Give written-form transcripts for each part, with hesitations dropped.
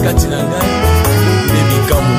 kati na ngai nde bikamu.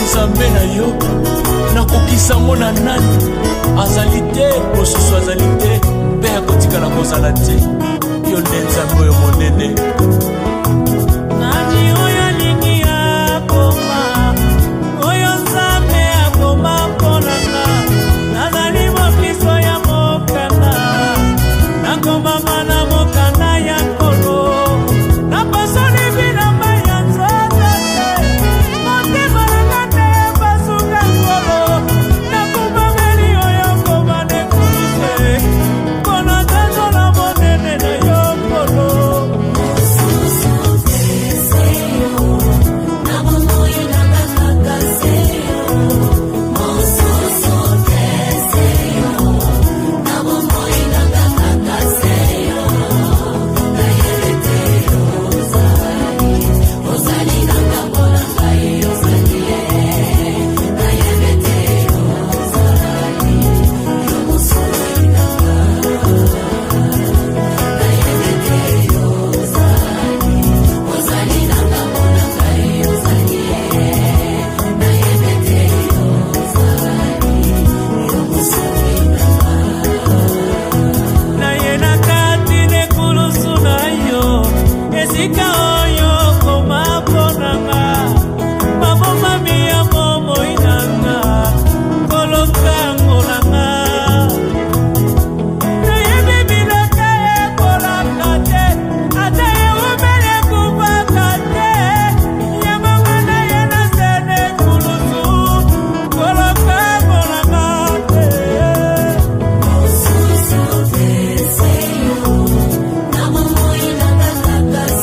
Nzambe na yo nakokisa mona nani azali te mosusu azali te mpe akotikala kozala te yo nde Nzambe oyo monene. Nani oyo alingi akoma oyo Nzambe akoma mponanga nazali mokristo ya mokanda nakoma mana mokanda ya nkolo napasoli bilamba ya nzoto te motema nanga te basuka nkolo nakumameli oyo koma nekulise mpona tanzola monene na yo nkolo.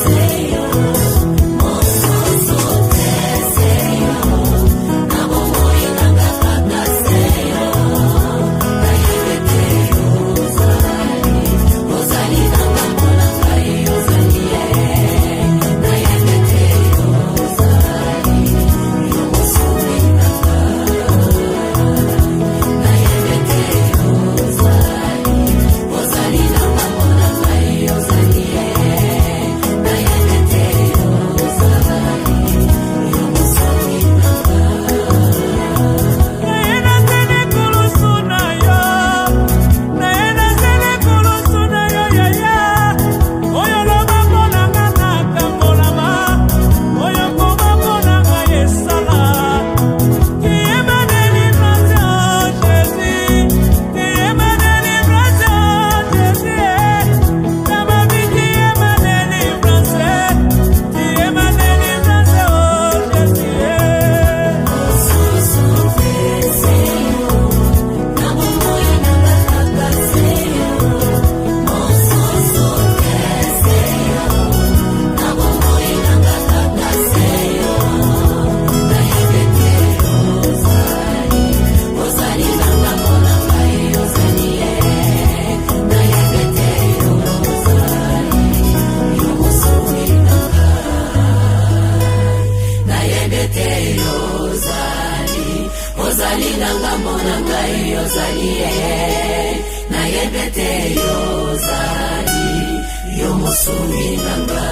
Say mosungi nanga